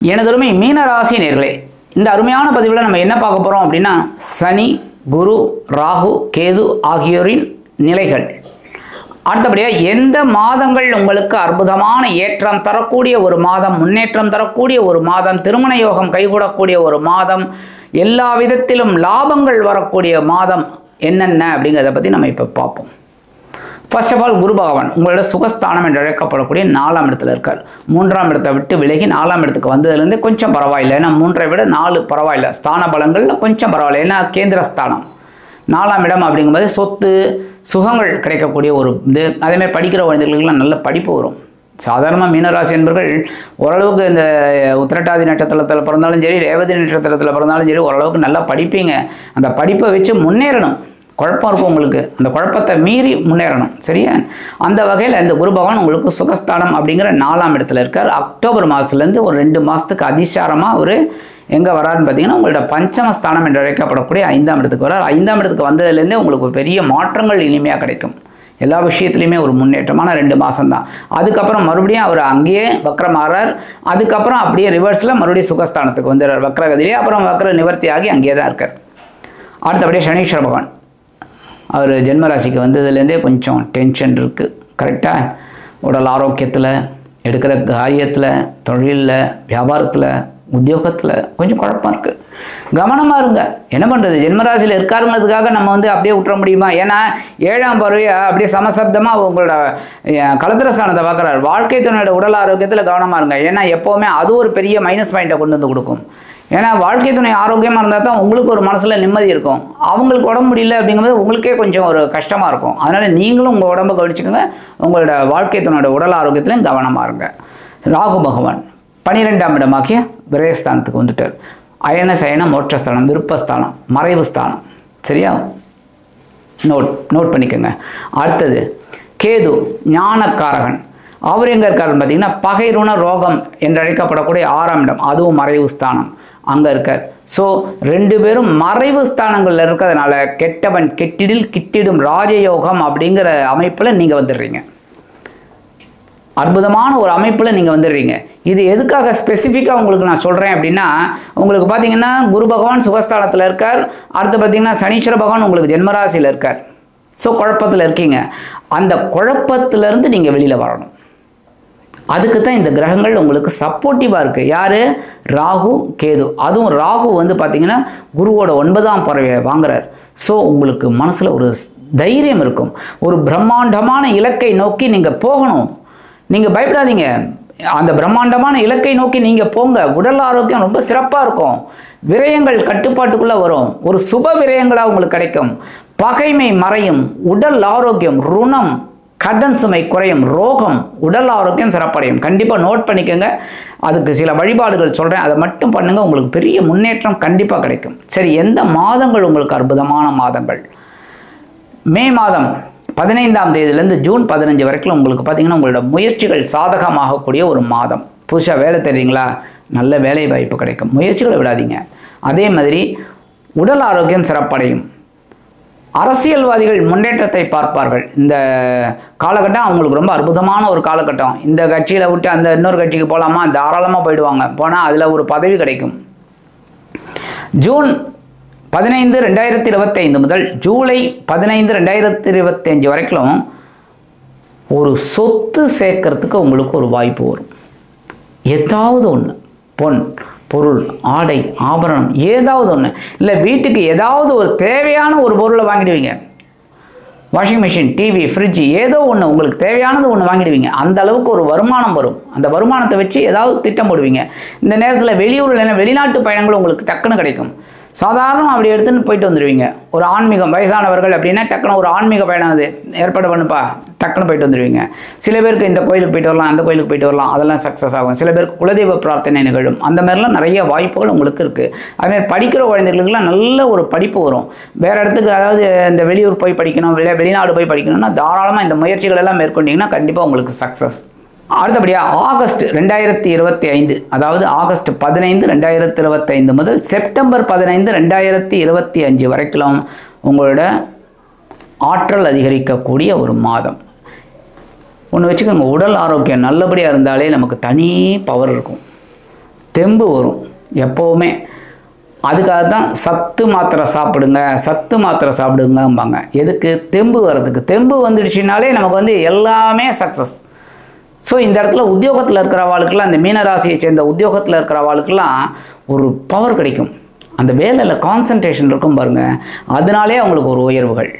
எனதருமை மீன ராசி நேயர்களே, இந்த அருமையான பதிவில் நம்ம என்ன பார்க்க போகிறோம் அப்படின்னா, சனி, குரு, ராகு, கேது ஆகியோரின் நிலைகள். அடுத்தபடியாக எந்த மாதங்கள் உங்களுக்கு அற்புதமான ஏற்றம் தரக்கூடிய ஒரு மாதம், முன்னேற்றம் தரக்கூடிய ஒரு மாதம், திருமண யோகம் கைகூடக்கூடிய ஒரு மாதம், எல்லா விதத்திலும் லாபங்கள் வரக்கூடிய மாதம் என்னென்ன அப்படிங்கிறத பற்றி நம்ம இப்போ பார்ப்போம். ஃபர்ஸ்ட் ஆஃப் ஆல், குரு பகவான் உங்களோட சுகஸ்தானம் என்று அழைக்கப்படக்கூடிய 4ஆம் இடத்துல இருக்கார். 3ஆம் இடத்தை விட்டு விலகி 4ஆம் இடத்துக்கு வந்ததுலேருந்து கொஞ்சம் பரவாயில்லை. ஏன்னா 3ஐ விட 4 பரவாயில்லை. ஸ்தான பலங்களில் கொஞ்சம் பரவாயில்லை. ஏன்னா கேந்திர ஸ்தானம் 4ஆம் இடம் அப்படிங்கும்போது சொத்து சுகங்கள் கிடைக்கக்கூடிய ஒரு இது. அதேமாதிரி படிக்கிற குழந்தைகளுக்கெல்லாம் நல்ல படிப்பு வரும். சாதாரணமாக மீனராசி என்பர்கள் ஓரளவுக்கு இந்த உத்திரட்டாதி நட்சத்திரத்தில் பிறந்தாலும் சரி, ரேவதி நட்சத்திரத்தில் பிறந்தாலும் சரி, ஓரளவுக்கு நல்லா படிப்பீங்க. அந்த படிப்பை வச்சு முன்னேறணும். குழப்பம் இருக்கும் உங்களுக்கு, அந்த குழப்பத்தை மீறி முன்னேறணும். சரியா? அந்த வகையில் இந்த குரு பகவான் உங்களுக்கு சுகஸ்தானம் அப்படிங்கிற 4ஆம் இடத்துல இருக்கார். அக்டோபர் மாதத்துலேருந்து ஒரு 2 மாதத்துக்கு அதிசாரமாக அவர் எங்கே வராருன்னு பார்த்தீங்கன்னா, உங்களோட பஞ்சமஸ்தானம் என்று அழைக்கப்படக்கூடிய 5ஆம் இடத்துக்கு வரார். 5ஆம் இடத்துக்கு வந்ததுலேருந்தே உங்களுக்கு பெரிய மாற்றங்கள் இனிமையாக கிடைக்கும். எல்லா விஷயத்துலையுமே ஒரு முன்னேற்றமான 2 மாதம்தான். அதுக்கப்புறம் மறுபடியும் அவர் அங்கேயே வக்ரமாறார். அதுக்கப்புறம் அப்படியே ரிவர்ஸில் மறுபடியும் சுகஸ்தானத்துக்கு வந்துடுறார் வக்ரகதிலே. அப்புறம் வக்ர நிவர்த்தி ஆகி அங்கேயே தான் இருக்கார். அடுத்தபடியே சனீஸ்வர பகவான் அவர் ஜென்மராசிக்கு வந்ததுலேருந்தே கொஞ்சம் டென்ஷன் இருக்குது. கரெக்டாக உடல் ஆரோக்கியத்தில், எடுக்கிற காரியத்தில், தொழிலில், வியாபாரத்தில், உத்தியோகத்தில் கொஞ்சம் குழப்பம் இருக்குது. கவனமாக இருங்க. என்ன பண்ணுறது, ஜென்மராசியில் இருக்காருங்கிறதுக்காக நம்ம அப்படியே விட்டுற முடியுமா? ஏன்னா 7ஆம் பார்வையாக அப்படியே சமசப்தமாக உங்களோட கலத்திரஸ்தானத்தை பார்க்குறாரு. வாழ்க்கை துணையோட உடல் ஆரோக்கியத்தில் கவனமாக இருங்க. ஏன்னா எப்போவுமே அது ஒரு பெரிய மைனஸ் பாயிண்ட்டை கொண்டு வந்து கொடுக்கும். ஏன்னா வாழ்க்கை துணை ஆரோக்கியமாக இருந்தால் தான் உங்களுக்கு ஒரு மனசில் நிம்மதி இருக்கும். அவங்களுக்கு உடம்பு முடியல அப்படிங்கும்போது உங்களுக்கே கொஞ்சம் ஒரு கஷ்டமாக இருக்கும். அதனால் நீங்களும் உங்கள் உடம்பை கவனிச்சுக்கோங்க. உங்களோட வாழ்க்கை துணையோட உடல் ஆரோக்கியத்திலையும் கவனமாக இருங்க. ராகு பகவான் 12ஆம் இடமாக்கிய விரயஸ்தானத்துக்கு வந்துட்டார். அயன சயன மோட்சஸ்தானம், விருப்பஸ்தானம், மறைவு ஸ்தானம். சரியா? நோட் பண்ணிக்கோங்க. அடுத்தது கேது ஞானக்காரகன். அவர் எங்கே இருக்காருன்னு பார்த்தீங்கன்னா, பகை ருண ரோகம் என்று அழைக்கப்படக்கூடிய 6ஆம் இடம், அதுவும் மறைவு ஸ்தானம், அங்கே இருக்கார். ஸோ 2 பேரும் மறைவு ஸ்தானங்களில் இருக்கிறதுனால கெட்டவன் கெட்டிடில் கிட்டிடும் ராஜயோகம் அப்படிங்கிற அமைப்பில் நீங்கள் வந்துடுறீங்க. அற்புதமான ஒரு அமைப்பில் நீங்கள் வந்துடுறீங்க. இது எதுக்காக ஸ்பெசிஃபிக்காக உங்களுக்கு நான் சொல்கிறேன் அப்படின்னா, உங்களுக்கு பார்த்தீங்கன்னா குரு பகவான் சுகஸ்தானத்தில் இருக்கார். அடுத்து பார்த்தீங்கன்னா சனீஸ்வர பகவான் உங்களுக்கு ஜென்மராசியில் இருக்கார். ஸோ குழப்பத்தில் இருக்கீங்க. அந்த குழப்பத்திலேருந்து நீங்கள் வெளியில் வரணும். அதுக்கு தான் இந்த கிரகங்கள் உங்களுக்கு சப்போர்ட்டிவாக இருக்குது. யார்? ராகு, கேது. அதுவும் ராகு பார்த்தீங்கன்னா குருவோட 9ஆம் பார்வையை வாங்குறார். ஸோ உங்களுக்கு மனசில் ஒரு தைரியம் இருக்கும். ஒரு பிரம்மாண்டமான இலக்கை நோக்கி நீங்கள் போகணும். நீங்கள் பயப்படாதீங்க. அந்த பிரம்மாண்டமான இலக்கை நோக்கி நீங்கள் போங்க. உடல் ஆரோக்கியம் ரொம்ப சிறப்பாக இருக்கும். விரயங்கள் கட்டுப்பாட்டுக்குள்ளே வரும். ஒரு சுப விரயங்களாக உங்களுக்கு கிடைக்கும். பகைமை மறையும். உடல் ஆரோக்கியம், ருணம், கடன் சுமை குறையும். ரோகம், உடல் ஆரோக்கியம் சிறப்படையும். கண்டிப்பாக நோட் பண்ணிக்கோங்க. அதுக்கு சில வழிபாடுகள் சொல்கிறேன், அதை மட்டும் பண்ணுங்கள். உங்களுக்கு பெரிய முன்னேற்றம் கண்டிப்பாக கிடைக்கும். சரி, எந்த மாதங்கள் உங்களுக்கு அற்புதமான மாதங்கள்? மே மாதம் 15ஆம் தேதியிலேருந்து ஜூன் 15 வரைக்கும் உங்களுக்கு பார்த்தீங்கன்னா உங்களோட முயற்சிகள் சாதகமாகக்கூடிய ஒரு மாதம். புதுசாக வேலை தெரியுங்களா? நல்ல வேலை வாய்ப்பு கிடைக்கும். முயற்சிகளை விடாதீங்க. அதே மாதிரி உடல் ஆரோக்கியம் சிறப்படையும். அரசியல்வாதிகள் முன்னேற்றத்தை பார்ப்பார்கள். இந்த காலகட்டம் அவங்களுக்கு ரொம்ப அற்புதமான ஒரு காலகட்டம். இந்த கட்சியில் விட்டு அந்த இன்னொரு கட்சிக்கு போகலாமா? தாராளமாக போயிடுவாங்க. போனால் அதில் ஒரு பதவி கிடைக்கும். ஜூன் 15, 2025 முதல் ஜூலை 15, 2025 வரைக்கும் ஒரு சொத்து சேர்க்கறதுக்கு உங்களுக்கு ஒரு வாய்ப்பு வரும். ஏதாவது ஒன்று, பொன், பொருள், ஆடை, ஆபரணம், ஏதாவது ஒன்று, இல்லை வீட்டுக்கு ஏதாவது ஒரு தேவையான ஒரு பொருளை வாங்கிடுவீங்க. வாஷிங் மிஷின், டிவி, ஃப்ரிட்ஜ், ஏதோ ஒன்று உங்களுக்கு தேவையானது ஒன்று வாங்கிடுவீங்க. அந்த அளவுக்கு ஒரு வருமானம் வரும். அந்த வருமானத்தை வச்சு ஏதாவது திட்டம் போடுவீங்க. இந்த நேரத்தில் வெளியூரில் வெளிநாட்டு பயணங்கள் உங்களுக்கு டக்குன்னு கிடைக்கும். சாதாரணமாக அப்படி எடுத்துன்னு போயிட்டு வந்துடுவீங்க. ஒரு ஆன்மீகம், வயசானவர்கள் அப்படின்னா டக்குன்னு ஒரு ஆன்மீக பயணம் அது ஏற்பாடு பண்ணுப்பா, டக்குன்னு போயிட்டு வந்துடுவீங்க. சில பேருக்கு இந்த கோயிலுக்கு போயிட்டு வரலாம், அந்த கோயிலுக்கு போயிட்டு வரலாம், அதெல்லாம் சக்ஸஸ் ஆகும். சில பேருக்கு குலதெய்வ பிரார்த்தனை நிகழும். அந்த மாதிரிலாம் நிறைய வாய்ப்புகள் உங்களுக்கு இருக்குது. அதுமாதிரி படிக்கிற குழந்தைகளுக்குலாம் நல்ல ஒரு படிப்பு வரும். வேறு இடத்துக்கு, அதாவது இந்த வெளியூர் போய் படிக்கணும், வெளிநாடு போய் படிக்கணும்னா தாராளமாக இந்த முயற்சிகள் எல்லாம் மேற்கொண்டீங்கன்னா கண்டிப்பாக உங்களுக்கு சக்ஸஸ். அடுத்தபடியாக ஆகஸ்ட் 2025, அதாவது ஆகஸ்ட் 15, 2025 முதல் செப்டம்பர் 15, 2025 வரைக்கும் உங்களோட ஆற்றல் அதிகரிக்கக்கூடிய ஒரு மாதம். ஒன்று வச்சுக்கோங்க, உடல் ஆரோக்கியம் நல்லபடியாக இருந்தாலே நமக்கு தனி பவர் இருக்கும். தெம்பு வரும் எப்போவுமே. அதுக்காக தான் சத்து மாத்திரை சாப்பிடுங்கம்பாங்க. எதுக்கு? தெம்பு வர்றதுக்கு. தெம்பு வந்துடுச்சுனாலே நமக்கு வந்து எல்லாமே சக்ஸஸ். ஸோ இந்த இடத்துல உத்தியோகத்தில் இருக்கிறவாளுக்கெல்லாம், இந்த மீனராசியை சேர்ந்த உத்தியோகத்தில் இருக்கிறவாளுக்கெல்லாம் ஒரு பவர் கிடைக்கும். அந்த வேலையில் கான்சன்ட்ரேஷன் இருக்கும் பாருங்கள், அதனாலே அவங்களுக்கு ஒரு உயர்வுகள்,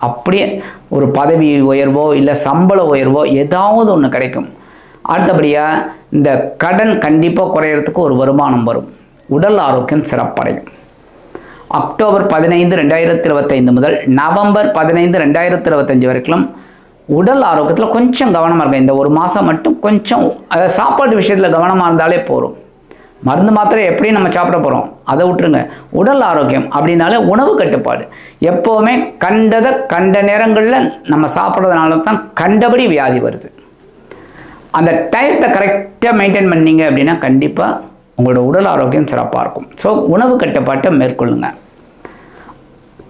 அப்படியே ஒரு பதவி உயர்வோ இல்லை சம்பள உயர்வோ ஏதாவது ஒன்று கிடைக்கும். அடுத்தபடியாக இந்த கடன் கண்டிப்பாக குறையிறதுக்கு ஒரு வருமானம் வரும். உடல் ஆரோக்கியம் சிறப்படையும். அக்டோபர் 15, 2025 முதல் நவம்பர் 15, 2025 வரைக்கும் உடல் ஆரோக்கியத்தில் கொஞ்சம் கவனமாக இருக்கும். இந்த ஒரு மாதம் மட்டும் கொஞ்சம் அதாவது சாப்பாடு விஷயத்தில் கவனமாக இருந்தாலே போதும். மருந்து மாத்திரை எப்படி நம்ம சாப்பிட போகிறோம் அதை விட்டுருங்க. உடல் ஆரோக்கியம் அப்படின்னாலே உணவு கட்டுப்பாடு. எப்போவுமே கண்டதை கண்ட நேரங்களில் நம்ம சாப்பிட்றதுனால தான் கண்டபடி வியாதி வருது. அந்த டயத்தை கரெக்டாக மெயின்டைன் பண்ணீங்க அப்படின்னா கண்டிப்பாக உங்களோட உடல் ஆரோக்கியம் சிறப்பாக இருக்கும். ஸோ உணவு கட்டுப்பாட்டை மேற்கொள்ளுங்க.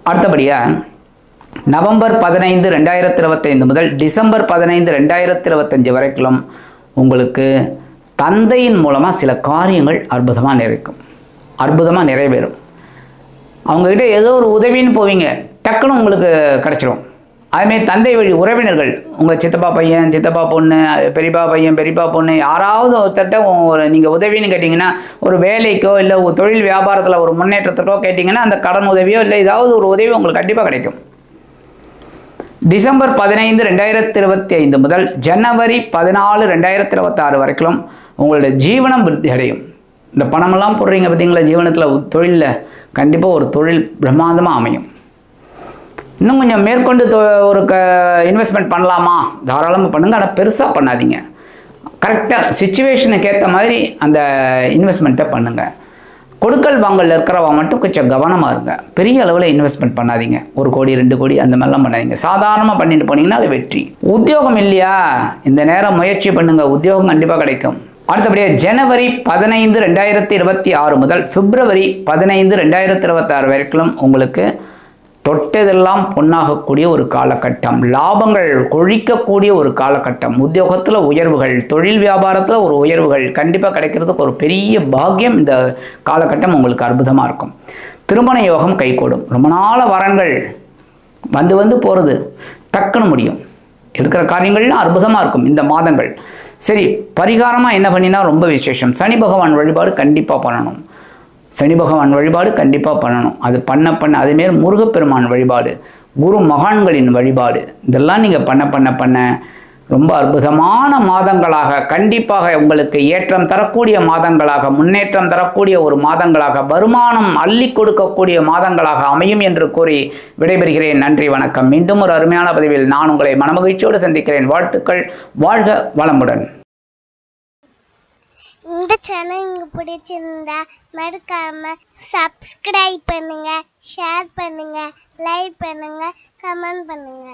அடுத்தபடியாக நவம்பர் 15, 2025 முதல் டிசம்பர் 15, 2025 வரைக்கும் உங்களுக்கு தந்தையின் மூலமாக சில காரியங்கள் அற்புதமாக நிறைவேறும். அவங்கக்கிட்ட ஏதோ ஒரு உதவின்னு போவீங்க, டக்குன்னு உங்களுக்கு கிடச்சிரும். அதுமாரி தந்தை வழி உறவினர்கள், உங்கள் சித்தப்பா பையன், சித்தப்பா பொண்ணு, பெரியப்பா பையன், பெரியப்பா பொண்ணு, யாராவது ஒருத்தர்கிட்ட ஒரு நீங்கள் உதவின்னு கேட்டிங்கன்னா, ஒரு வேலைக்கோ இல்லை ஒரு தொழில் வியாபாரத்தில் ஒரு முன்னேற்றத்துக்கோ கேட்டிங்கன்னா அந்த கடன் உதவியோ இல்லை ஏதாவது ஒரு உதவி உங்களுக்கு கண்டிப்பாக கிடைக்கும். டிசம்பர் 15, 2025 முதல் ஜனவரி 14, 2026 வரைக்கும் உங்களுடைய ஜீவனம் விருத்தி அடையும். இந்த பணமெல்லாம் போடுறீங்க பார்த்தீங்களா ஜீவனத்தில், தொழிலில் கண்டிப்பாக ஒரு தொழில் பிரம்மாண்டமாக அமையும். இன்னும் கொஞ்சம் மேற்கொண்டு ஒரு இன்வெஸ்ட்மெண்ட் பண்ணலாமா, தாராளமாக பண்ணுங்கள். ஆனால் பெருசாக பண்ணாதீங்க. கரெக்டாக சிச்சுவேஷனுக்கு ஏற்ற மாதிரி அந்த இன்வெஸ்ட்மெண்ட்டை பண்ணுங்கள். கொடுக்கல் வாங்கல் இருக்கிறவங்க மட்டும் கொஞ்சம் கவனமாக இருங்க. பெரிய அளவில் இன்வெஸ்ட்மெண்ட் பண்ணாதீங்க. 1 கோடி 2 கோடி அந்த மாதிரிலாம் பண்ணாதீங்க. சாதாரணமாக பண்ணிட்டு போனீங்கன்னா அது வெற்றி. உத்தியோகம் இல்லையா, இந்த நேரம் முயற்சி பண்ணுங்கள், உத்தியோகம் கண்டிப்பாக கிடைக்கும். அடுத்தபடியாக ஜனவரி 15, 2026 முதல் பிப்ரவரி 15, 2026 வரைக்கும் உங்களுக்கு தொட்டதெல்லாம் பொன்னாகக்கூடிய ஒரு காலகட்டம், லாபங்கள் கொழிக்கக்கூடிய ஒரு காலகட்டம், உத்தியோகத்தில் உயர்வுகள், தொழில் வியாபாரத்தில் ஒரு உயர்வுகள் கண்டிப்பாக கிடைக்கிறதுக்கு ஒரு பெரிய பாக்கியம். இந்த காலகட்டம் உங்களுக்கு அற்புதமாக இருக்கும். திருமண யோகம் கைகூடும். ரொம்ப நாள வரன்கள் வந்து போகிறது டக்குன்னு முடியும். இருக்கிற காரியங்கள்லாம் அற்புதமாக இருக்கும் இந்த மாதங்கள். சரி, பரிகாரமாக என்ன பண்ணினா ரொம்ப விசேஷம். சனி பகவான் வழிபாடு கண்டிப்பாக பண்ணணும். அது பண்ண அதேமாரி முருகப்பெருமான் வழிபாடு, குரு மகான்களின் வழிபாடு, இதெல்லாம் நீங்கள் பண்ண ரொம்ப அற்புதமான மாதங்களாக, கண்டிப்பாக உங்களுக்கு ஏற்றம் தரக்கூடிய மாதங்களாக, முன்னேற்றம் தரக்கூடிய ஒரு மாதங்களாக, வருமானம் அள்ளி கொடுக்கக்கூடிய மாதங்களாக அமையும் என்று கூறி விடைபெறுகிறேன். நன்றி, வணக்கம். மீண்டும் ஒரு அருமையான பதிவில் நான் உங்களை மனமகிழ்ச்சியோடு சந்திக்கிறேன். வாழ்த்துக்கள். வாழ்க வளமுடன். இந்த சேனல் உங்களுக்கு பிடிச்சிருந்தா மறக்காம சப்ஸ்கிரைப் பண்ணுங்க, ஷேர் பண்ணுங்க, லைக் பண்ணுங்க, கமெண்ட் பண்ணுங்க.